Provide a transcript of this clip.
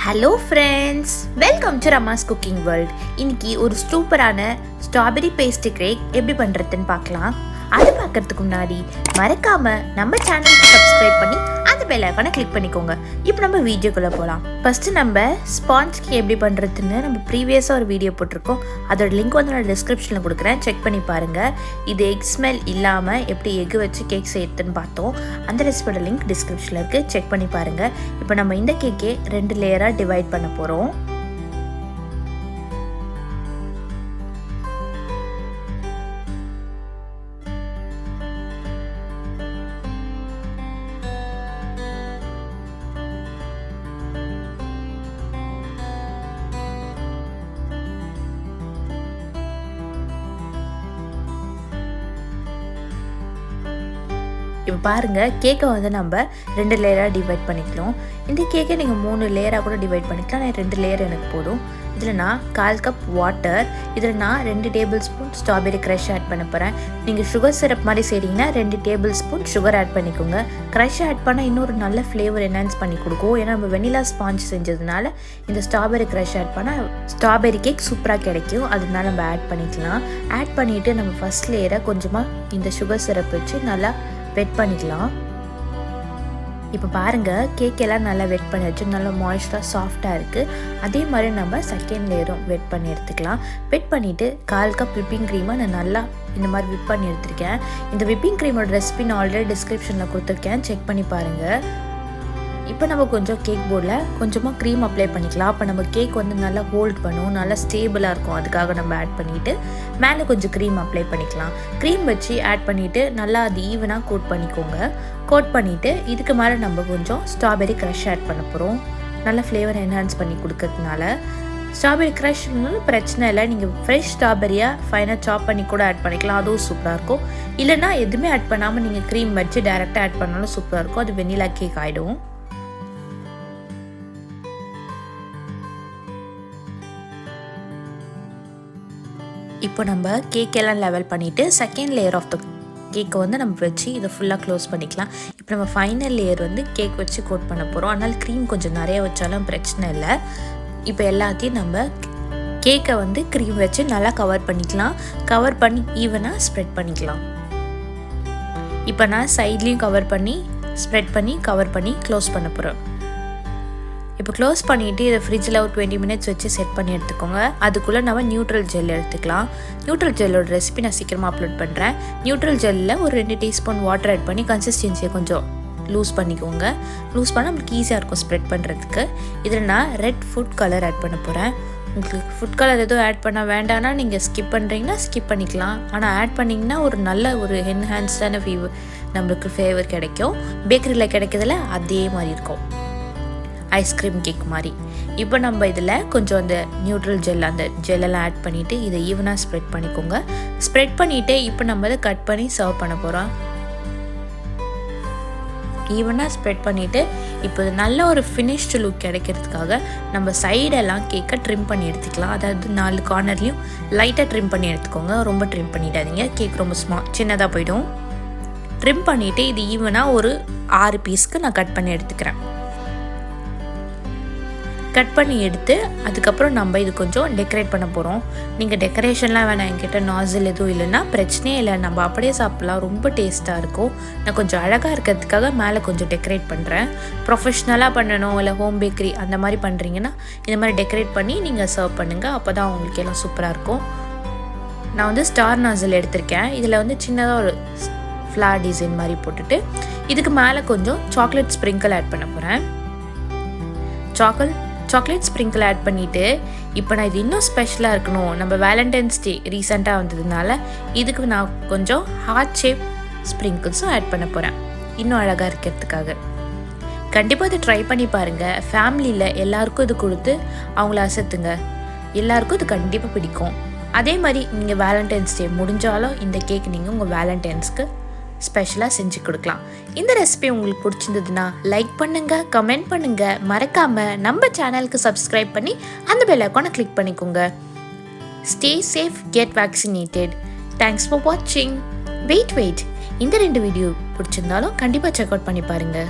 Hello friends, welcome to Rama's Cooking World. இன்னைக்கு ஒரு சூப்பரான ஸ்ட்ராபெரி பேஸ்ட்ரி கேக் எப்படி பண்றதுன்னு பார்க்கலாம். அது பார்க்கிறதுக்கு முன்னாடி மறக்காம நம்ம சேனலுக்கு சப்ஸ்கிரைப் பண்ணி அந்த பெல் ஐகானை கிளிக் பண்ணிக்கோங்க. இப்போ நம்ம வீடியோக்குள்ள போலாம். ஃபர்ஸ்ட் நம்ம ஸ்பாஞ்ச் கேக் எப்படி பண்றதுன்னு நம்ம ப்ரீவியஸா ஒரு வீடியோ போட்டிருக்கோம். அதோட லிங்க் வந்து நான் டிஸ்கிரிப்ஷன்ல கொடுக்குறேன், செக் பண்ணி பாருங்க. இது EggSmell இல்லாம எப்படி எக் வச்சு கேக் செய்யறதுன்னு பார்த்தோம். அந்த ரெசிபியோட லிங்க் டிஸ்கிரிப்ஷன்ல இருக்கு, செக் பண்ணி பாருங்க. இப்போ நம்ம இந்த கேக்கை 2 லேயரா டிவைட் பண்ண போறோம். இப்போ பாருங்கள், கேக்கை வந்து நம்ம 2 லேயராக டிவைட் பண்ணிக்கலாம். இந்த கேக்கை நீங்கள் 3 லேயராக கூட டிவைட் பண்ணிக்கலாம். நான் 2 லேயர் எனக்கு போதும். இதில் நான் 1/4 கப் வாட்டர், இதில் நான் 2 tablespoon strawberry crush add பண்ண போகிறேன். நீங்கள் சுகர் சிரப் மாதிரி செய்கிறீங்கன்னா 2 டேபிள் ஸ்பூன் சுகர் ஆட் பண்ணிக்கோங்க. க்ரஷ் ஆட் பண்ணால் இன்னொரு நல்ல ஃப்ளேவர் என்ஹான்ஸ் பண்ணி கொடுக்கும். ஏன்னா நம்ம வெனிலா ஸ்பாஞ்ச் செஞ்சதுனால இந்த ஸ்ட்ராபெரி க்ரஷ் ஆட் பண்ணால் ஸ்ட்ராபெரி கேக் சூப்பராக கிடைக்கும். அதனால நம்ம ஆட் பண்ணிக்கலாம். ஆட் பண்ணிவிட்டு நம்ம ஃபஸ்ட் லேயரை கொஞ்சமாக இந்த சுகர் சிரப் வச்சு நல்லா வெட் பண்ணிக்கலாம். இப்போ பாருங்கள், கேக் எல்லாம் நல்லா வெட் பண்ணி வச்சு நல்லா மாய்ஸ்டராக சாஃப்டாக இருக்குது. அதே மாதிரி நம்ம செகண்ட் லேயரும் வெட் பண்ணி எடுத்துக்கலாம். வெட் பண்ணிவிட்டு 1/4 கப் விப்பிங் க்ரீமை நான் நல்லா இந்த மாதிரி விப் பண்ணி எடுத்துருக்கேன். இந்த விப்பிங் க்ரீமோட ரெசிபி நான் ஆல்ரெடி டிஸ்கிரிப்ஷனில் கொடுத்துருக்கேன், செக் பண்ணி பாருங்கள். இப்போ நம்ம கொஞ்சம் கேக் போர்டில் கொஞ்சமாக க்ரீம் அப்ளை பண்ணிக்கலாம். அப்போ நம்ம கேக் வந்து நல்லா ஹோல்ட் பண்ணும், நல்லா ஸ்டேபிளாக இருக்கும். அதுக்காக நம்ம ஆட் பண்ணிவிட்டு மேலே கொஞ்சம் க்ரீம் அப்ளை பண்ணிக்கலாம். க்ரீம் வச்சு ஆட் பண்ணிவிட்டு நல்லா அது ஈவனாக கோட் பண்ணிக்கோங்க. கோட் பண்ணிவிட்டு இதுக்கு மேலே நம்ம கொஞ்சம் ஸ்ட்ராபெரி க்ரஷ் ஆட் பண்ண போகிறோம். நல்லா ஃப்ளேவர் என்ஹான்ஸ் பண்ணி கொடுக்கறதுனால. ஸ்ட்ராபெரி க்ரஷ்னாலும் பிரச்சனை இல்லை, நீங்கள் ஃப்ரெஷ் ஸ்ட்ராபெரியாக ஃபைனாக சாப் பண்ணி கூட ஆட் பண்ணிக்கலாம், அதுவும் சூப்பராக இருக்கும். இல்லைனா எதுவுமே ஆட் பண்ணாமல் நீங்கள் க்ரீம் வச்சு டைரெக்டாக ஆட் பண்ணாலும் சூப்பராக இருக்கும். அது வெனிலா கேக் ஆகிடும். இப்போ நம்ம கேக் எல்லாம் லெவல் பண்ணிவிட்டு செகண்ட் லேயர் ஆஃப் த கேக்கை வந்து நம்ம வச்சு இதை ஃபுல்லாக க்ளோஸ் பண்ணிக்கலாம். இப்போ நம்ம ஃபைனல் லேயர் வந்து கேக் வச்சு கோட் பண்ண போகிறோம். அதனால் க்ரீம் கொஞ்சம் நிறைய வச்சாலும் பிரச்சனை இல்லை. இப்போ எல்லாத்தையும் நம்ம கேக்கை வந்து க்ரீம் வச்சு நல்லா கவர் பண்ணிக்கலாம். கவர் பண்ணி ஈவனாக ஸ்ப்ரெட் பண்ணிக்கலாம். இப்போ நான் சைட்லேயும் கவர் பண்ணி ஸ்ப்ரெட் பண்ணி கவர் பண்ணி க்ளோஸ் பண்ண போகிறேன். இப்போ க்ளோஸ் பண்ணிவிட்டு இதை ஃப்ரிட்ஜில் ஒரு 20 மினிட்ஸ் வச்சு செட் பண்ணி எடுத்துக்கோங்க. அதுக்குள்ளே நம்ம நியூட்ரல் ஜெல் எடுத்துக்கலாம். நியூட்ரல் ஜெல்லோட ரெசிபி நான் சீக்கிரமாக அப்லோட் பண்ணுறேன். நியூட்ரல் ஜெல்லில் ஒரு 2 டீஸ்பூன் வாட்டர் ஆட் பண்ணி கன்சிஸ்டன்சியை கொஞ்சம் லூஸ் பண்ணிக்கோங்க. லூஸ் பண்ணால் நம்மளுக்கு ஈஸியாக இருக்கும் ஸ்ப்ரெட் பண்ணுறதுக்கு. இதில் நான் ரெட் ஃபுட் கலர் ஆட் பண்ண போகிறேன். உங்களுக்கு ஃபுட் கலர் எதுவும் ஆட் பண்ண வேண்டாம்னா நீங்கள் ஸ்கிப் பண்ணுறீங்கன்னா ஸ்கிப் பண்ணிக்கலாம். ஆனால் ஆட் பண்ணிங்கன்னா ஒரு நல்ல ஒரு என்ஹான்ஸ்டான நம்மளுக்கு ஃப்ளேவர் கிடைக்கும். பேக்கரியில் கிடைக்கிறதுல அதே மாதிரி இருக்கும், ஐஸ்கிரீம் கேக் மாதிரி. இப்போ நம்ம இதில் கொஞ்சம் அந்த நியூட்ரல் ஜெல் அந்த ஜெல்லெல்லாம் ஆட் பண்ணிவிட்டு இதை ஈவனாக ஸ்ப்ரெட் பண்ணிக்கோங்க. ஸ்ப்ரெட் பண்ணிவிட்டு இப்போ நம்ம அதை கட் பண்ணி சர்வ் பண்ண போகிறோம். ஈவனாக ஸ்ப்ரெட் பண்ணிவிட்டு இப்போ நல்ல ஒரு ஃபினிஷ்டு லுக் கிடைக்கிறதுக்காக நம்ம சைடெல்லாம் கேக்கை ட்ரிம் பண்ணி எடுத்துக்கலாம். அதாவது 4 கார்னர்லையும் லைட்டாக ட்ரிம் பண்ணி எடுத்துக்கோங்க. ரொம்ப ட்ரிம் பண்ணிடாதீங்க, கேக் ரொம்ப சின்னதாக போயிடும். ட்ரிம் பண்ணிவிட்டு இது ஈவனாக ஒரு 6 பீஸ்க்கு நான் கட் பண்ணி எடுத்துக்கிறேன். கட் பண்ணி எடுத்து அதுக்கப்புறம் நம்ம இது கொஞ்சம் டெக்கரேட் பண்ண போகிறோம். நீங்கள் டெக்கரேஷன்லாம் வேணாம், என்கிட்ட நாசில் எதுவும் இல்லைன்னா பிரச்சனையே இல்லை, நம்ம அப்படியே சாப்பிட்லாம், ரொம்ப டேஸ்ட்டாக இருக்கும். நான் கொஞ்சம் அழகாக இருக்கிறதுக்காக மேலே கொஞ்சம் டெக்கரேட் பண்ணுறேன். ப்ரொஃபஷ்னலாக பண்ணணும் இல்லை ஹோம் பேக்கரி அந்த மாதிரி பண்ணுறீங்கன்னா இந்த மாதிரி டெக்கரேட் பண்ணி நீங்கள் சர்வ் பண்ணுங்கள். அப்போ தான் உங்களுக்கு எல்லாம் சூப்பராக இருக்கும். நான் வந்து ஸ்டார் நாசில் எடுத்திருக்கேன். இதில் வந்து சின்னதாக ஒரு ஃப்ளார் டிசைன் மாதிரி போட்டுட்டு இதுக்கு மேலே கொஞ்சம் சாக்லேட் ஸ்ப்ரிங்கிள் ஆட் பண்ண போகிறேன். சாக்லேட் ஸ்ப்ரிங்கிள் ஆட் பண்ணிவிட்டு இப்போ நான் இது இன்னும் ஸ்பெஷலாக இருக்கணும், நம்ம வேலண்டைன்ஸ் டே ரீசெண்டாக வந்ததுனால இதுக்கு நான் கொஞ்சம் ஹார்ட் ஷேப் ஸ்ப்ரிங்கிள்ஸும் ஆட் பண்ண போகிறேன், இன்னும் அழகாக இருக்கிறதுக்காக. கண்டிப்பாக இதை ட்ரை பண்ணி பாருங்கள். ஃபேமிலியில் எல்லாருக்கும் இது கொடுத்து அவங்கள அசத்துங்க, எல்லாருக்கும் இது கண்டிப்பாக பிடிக்கும். அதே மாதிரி நீங்கள் வேலண்டைன்ஸ் டே முடிஞ்சாலும் இந்த கேக் நீங்கள் உங்கள் வேலண்டைன்ஸ்க்கு ஸ்பெஷலாக செஞ்சு கொடுக்கலாம். இந்த ரெசிபி உங்களுக்கு பிடிச்சிருந்ததுன்னா லைக் பண்ணுங்கள், கமெண்ட் பண்ணுங்கள். மறக்காமல் நம்ம சேனலுக்கு சப்ஸ்கிரைப் பண்ணி அந்த பெல் ஐகானை கிளிக் பண்ணிக்கோங்க. Stay safe, get vaccinated. Thanks for வாட்சிங். வெயிட் இந்த 2 வீடியோ பிடிச்சிருந்தாலும் கண்டிப்பாக செக் அவுட் பண்ணி பாருங்கள்.